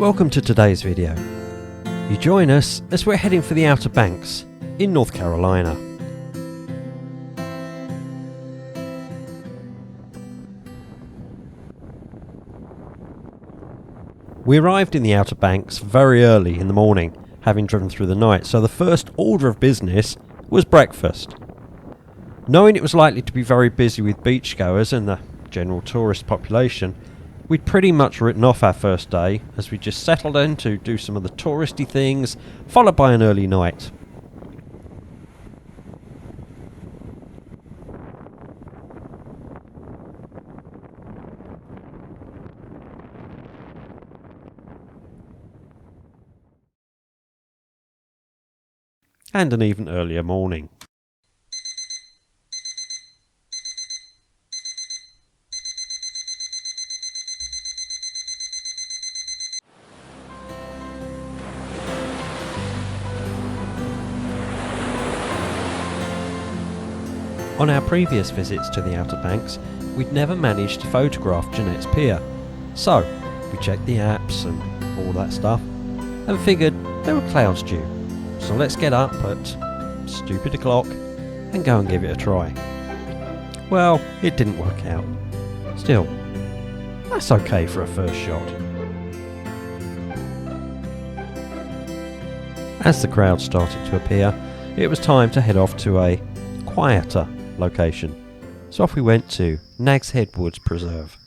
Welcome to today's video. You join us as we're heading for the Outer Banks in North Carolina. We arrived in the Outer Banks very early in the morning, having driven through the night, so the first order of business was breakfast. Knowing it was likely to be very busy with beachgoers and the general tourist population, we'd pretty much written off our first day as we just settled in to do some of the touristy things, followed by an early night. And an even earlier morning. On our previous visits to the Outer Banks, we'd never managed to photograph Jennette's Pier, so we checked the apps and all that stuff, and figured there were clouds due, so let's get up at stupid o'clock and go and give it a try. Well, it didn't work out. Still, that's okay for a first shot. As the crowd started to appear, it was time to head off to a quieter location, so off we went to Nags Head Woods Preserve.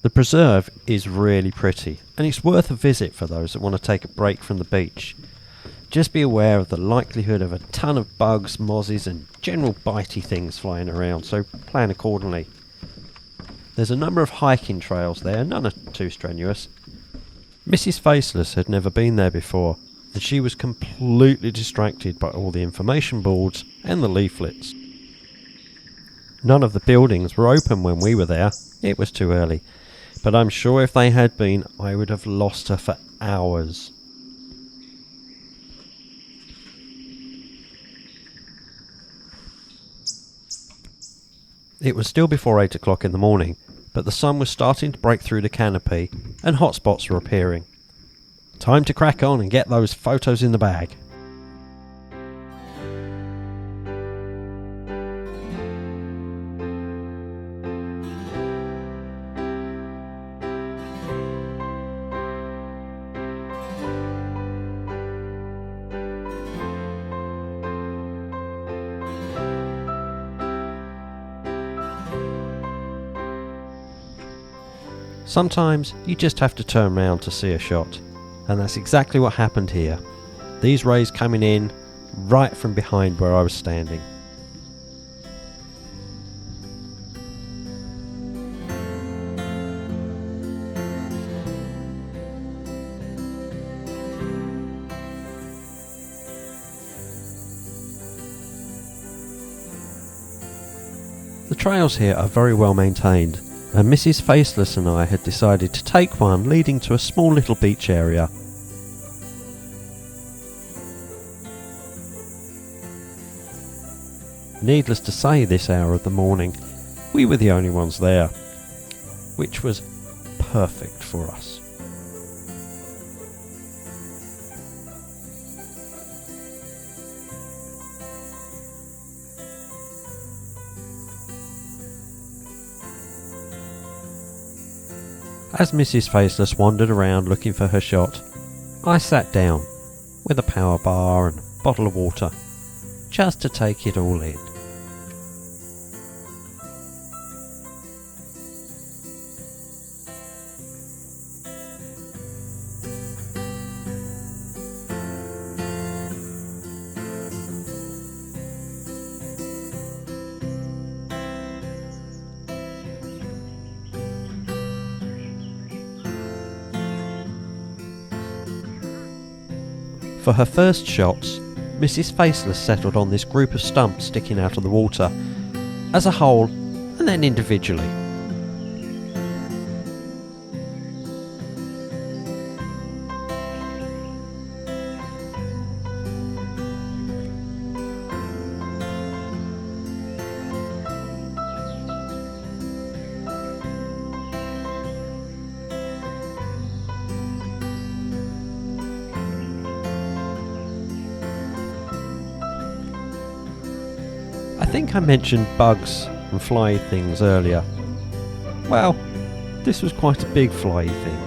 The preserve is really pretty and it's worth a visit for those that want to take a break from the beach. Just be aware of the likelihood of a ton of bugs, mozzies and general bitey things flying around, so plan accordingly. There's a number of hiking trails there, none are too strenuous. MrsFaceless had never been there before, and she was completely distracted by all the information boards and the leaflets. None of the buildings were open when we were there, it was too early, but I'm sure if they had been, I would have lost her for hours. It was still before 8 o'clock in the morning, but the sun was starting to break through the canopy and hot spots were appearing. Time to crack on and get those photos in the bag. Sometimes you just have to turn around to see a shot. And that's exactly what happened here. These rays coming in right from behind where I was standing. The trails here are very well maintained, and MrsFaceless and I had decided to take one leading to a small little beach area. Needless to say, this hour of the morning, we were the only ones there, which was perfect for us. As MrsFaceless wandered around looking for her shot, I sat down with a power bar and a bottle of water, just to take it all in. For her first shots, MrsFaceless settled on this group of stumps sticking out of the water, as a whole and then individually. think I mentioned bugs and fly things earlier. Well, this was quite a big fly thing.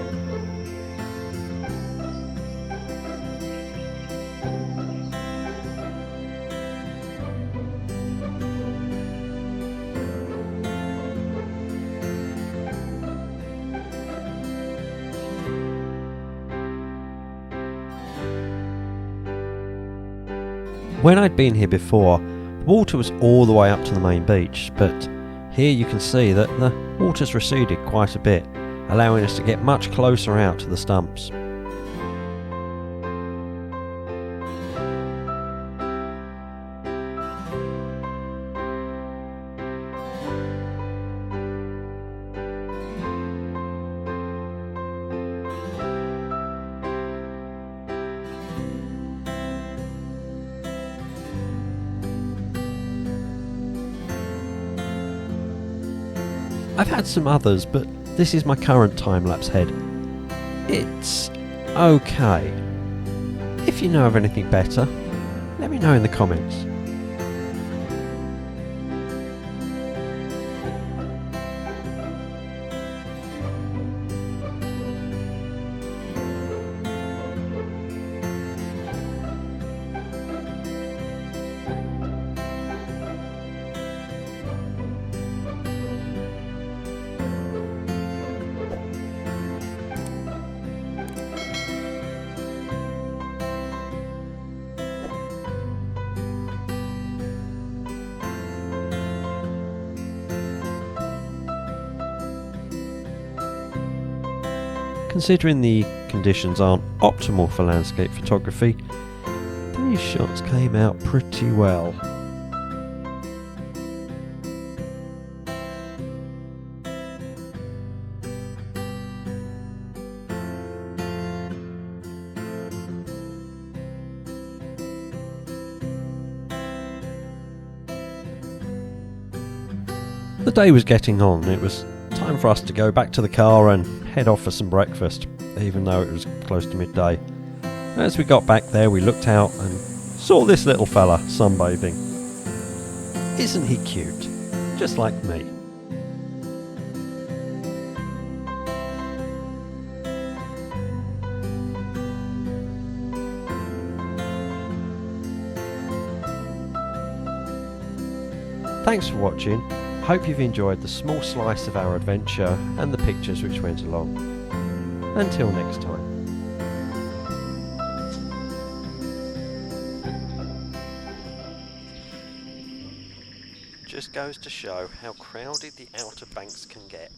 When I'd been here before, the water was all the way up to the main beach, but here you can see that the water's receded quite a bit, allowing us to get much closer out to the stumps. I've had some others, but this is my current time-lapse head. It's okay. If you know of anything better, let me know in the comments. Considering the conditions aren't optimal for landscape photography, these shots came out pretty well. The day was getting on. It was time for us to go back to the car and head off for some breakfast, even though it was close to midday. As we got back there, we looked out and saw this little fella sunbathing. Isn't he cute? Just like me. Thanks for watching. Hope you've enjoyed the small slice of our adventure and the pictures which went along. Until next time. Just goes to show how crowded the Outer Banks can get.